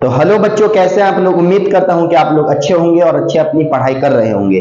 तो हेलो बच्चों, कैसे हैं आप लोग। उम्मीद करता हूं कि आप लोग अच्छे होंगे और अच्छे अपनी पढ़ाई कर रहे होंगे।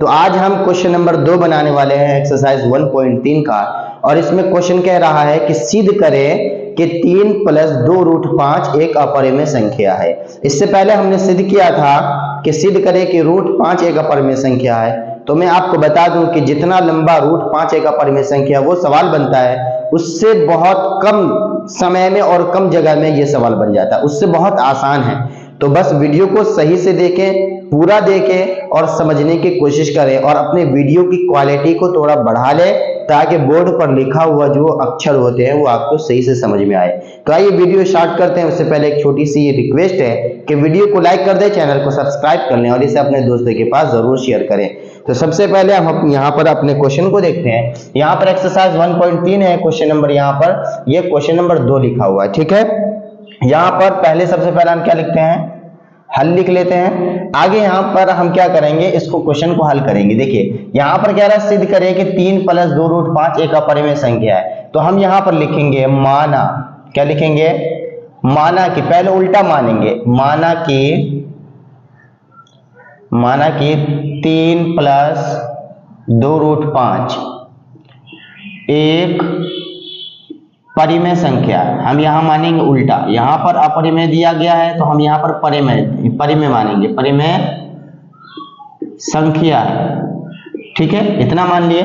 तो आज हम क्वेश्चन नंबर 2 बनाने वाले हैं एक्सरसाइज 1.3 का। और इसमें क्वेश्चन कह रहा है कि सिद्ध करें कि 3 + 2√5 एक अपरिमेय संख्या है। इससे पहले हमने सिद्ध किया था कि सिद्ध करें कि √5 एक अपरिमेय संख्या है। तो मैं आपको बता दूं कि जितना लंबा √5 एक अपरिमेय संख्या वो सवाल बनता है, उससे बहुत कम समय में और कम जगह में ये सवाल बन जाता है, उससे बहुत आसान है। तो बस वीडियो को सही से देखें, पूरा देखें और समझने की कोशिश करें और अपने वीडियो की क्वालिटी को थोड़ा बढ़ा लें ताकि बोर्ड पर लिखा हुआ जो अक्षर होते हैं वो आपको सही से समझ में आए। तो आइए वीडियो स्टार्ट करते हैं। उससे पहले एक छोटी सी रिक्वेस्ट है कि वीडियो को लाइक कर दें, चैनल को सब्सक्राइब कर लें और इसे अपने दोस्तों के पास जरूर शेयर करें। तो सबसे पहले हम यहाँ पर अपने क्वेश्चन को देखते हैं। यहाँ पर एक्सरसाइज 1.3 है, क्वेश्चन नंबर यहाँ पर ये क्वेश्चन नंबर 2 लिखा हुआ है, ठीक है। यहाँ पर पहले सबसे पहले हम क्या लिखते हैं, हल लिख लेते हैं। आगे यहाँ पर हम क्या करेंगे, इसको क्वेश्चन को हल करेंगे। देखिए यहाँ पर क्या रहा, सिद्ध करें कि 3 + 2√5 एक अपरिमेय संख्या है। तो हम यहाँ पर लिखेंगे माना, क्या लिखेंगे, माना कि, पहले उल्टा मानेंगे, माना कि 3 + 2√5 एक परिमेय संख्या। हम यहां मानेंगे उल्टा, यहां पर अपरिमेय दिया गया है तो हम यहां पर परिमेय मानेंगे, परिमेय संख्या है, ठीक है, इतना मान लिए।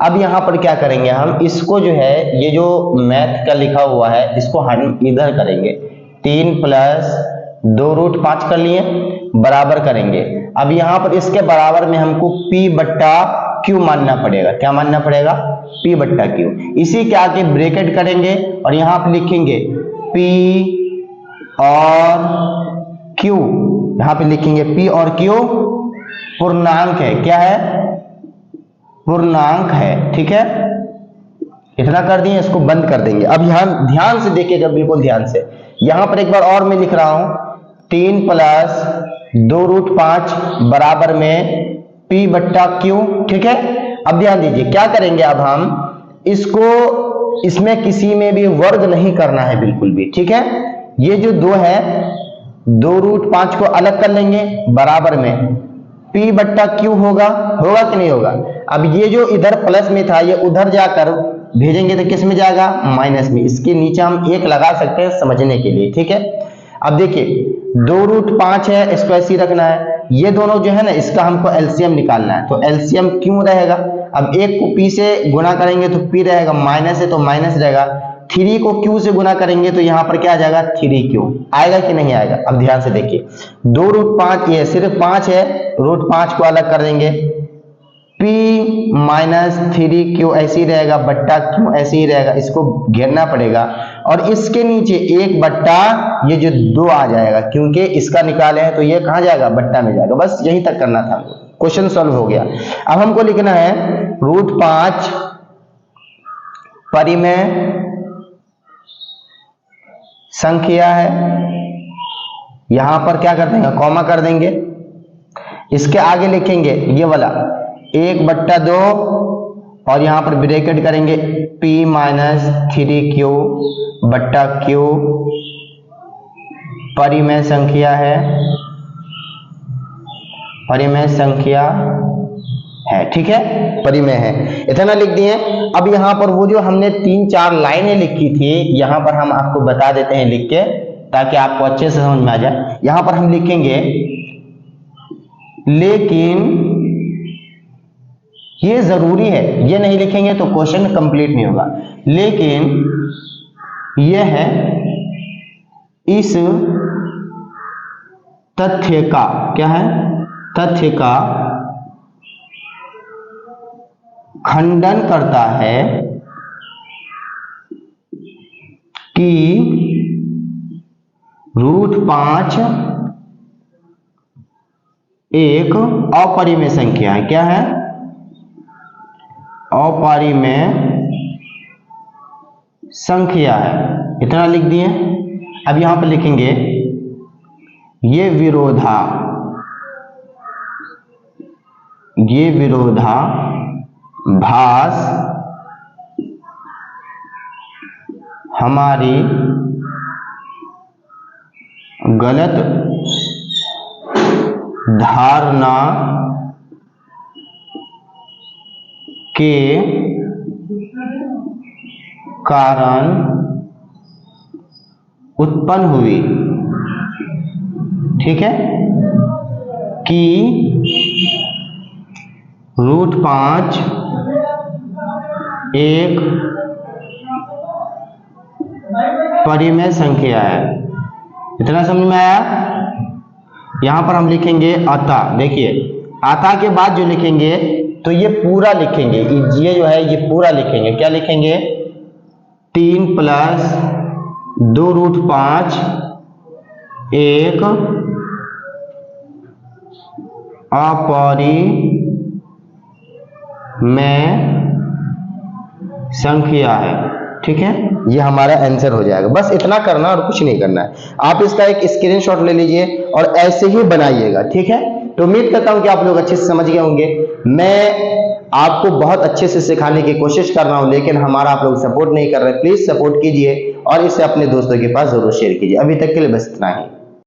अब यहां पर क्या करेंगे, हम इसको जो है, ये जो मैथ का लिखा हुआ है इसको हम इधर करेंगे, 3 + 2√5 कर लिए, बराबर करेंगे। अब यहां पर इसके बराबर में हमको P/Q मानना पड़ेगा। क्या मानना पड़ेगा, P/Q। इसी के आगे ब्रैकेट करेंगे और यहां पर लिखेंगे P और Q, यहां पे लिखेंगे P और Q पूर्णांक है। क्या है, पूर्णांक है, ठीक है। इतना कर दिए, इसको बंद कर देंगे। अब यहां ध्यान से देखिएगा, बिल्कुल ध्यान से। यहां पर एक बार और मैं लिख रहा हूं, 3 + 2√5 बराबर में P/Q, ठीक है। अब ध्यान दीजिए क्या करेंगे, अब हम इसको, इसमें किसी में भी वर्ग नहीं करना है बिल्कुल भी, ठीक है। ये जो 2 है, 2√5 को अलग कर लेंगे, बराबर में P/Q होगा कि नहीं होगा। अब ये जो इधर प्लस में था ये उधर जाकर भेजेंगे तो किस में जाएगा, माइनस में। इसके नीचे हम 1 लगा सकते हैं समझने के लिए, ठीक है। अब देखिए 2√5 है, इसको ऐसे ही रखना है। ये दोनों जो है ना, इसका हमको एलसीएम निकालना है, तो एलसीएम क्यों रहेगा। अब 1 को P से गुणा करेंगे तो P रहेगा, माइनस है तो माइनस रहेगा। 3 को Q से गुणा करेंगे तो यहाँ पर क्या आ जाएगा, 3Q आएगा कि नहीं आएगा। अब ध्यान से देखिए, 2√5 ये सिर्फ 5 है, √5 को अलग कर देंगे, P - 3Q ऐसे ही रहेगा, बट्टा Q ऐसे ही रहेगा, इसको घेरना पड़ेगा। और इसके नीचे 1/, ये जो 2 आ जाएगा, क्योंकि इसका निकाले हैं तो ये कहाँ जाएगा, बट्टा में जाएगा। बस यहीं तक करना था, क्वेश्चन सॉल्व हो गया। अब हमको लिखना है √5 परिमेय संख्या है। यहां पर क्या कर देंगे, कॉमा कर देंगे। इसके आगे लिखेंगे ये वाला 1/2 और यहां पर ब्रैकेट करेंगे P - 3Q/Q परिमेय संख्या है, परिमेय संख्या है, ठीक है, परिमेय है। इतना लिख दिए। अब यहां पर वो जो हमने 3-4 लाइनें लिखी थी, यहां पर हम आपको बता देते हैं लिख के, ताकि आपको अच्छे से समझ में आ जाए। यहां पर हम लिखेंगे, लेकिन ये जरूरी है, ये नहीं लिखेंगे तो क्वेश्चन कंप्लीट नहीं होगा। लेकिन यह है इस तथ्य का, क्या है, तथ्य का खंडन करता है कि √5 एक अपरिमेय संख्या है। क्या है, अपरिमेय संख्या है। इतना लिख दिए। अब यहां पर लिखेंगे ये विरोधाभास गलत धारणा के कारण उत्पन्न हुई, ठीक है, कि √5 एक परिमेय संख्या है। इतना समझ में आया? यहां पर हम लिखेंगे अतः। देखिए अतः के बाद जो लिखेंगे तो ये पूरा लिखेंगे, ये जो है ये पूरा लिखेंगे। क्या लिखेंगे? 3 + 2√5 एक अपरिमेय संख्या है, ठीक है। ये हमारा आंसर हो जाएगा। बस इतना करना और कुछ नहीं करना है। आप इसका एक स्क्रीनशॉट ले लीजिए और ऐसे ही बनाइएगा, ठीक है। तो उम्मीद करता हूं कि आप लोग अच्छे से समझ गए होंगे। मैं आपको बहुत अच्छे से सिखाने की कोशिश कर रहा हूं, लेकिन हमारा आप लोग सपोर्ट नहीं कर रहे। प्लीज सपोर्ट कीजिए और इसे अपने दोस्तों के पास जरूर शेयर कीजिए। अभी तक के लिए बस इतना ही।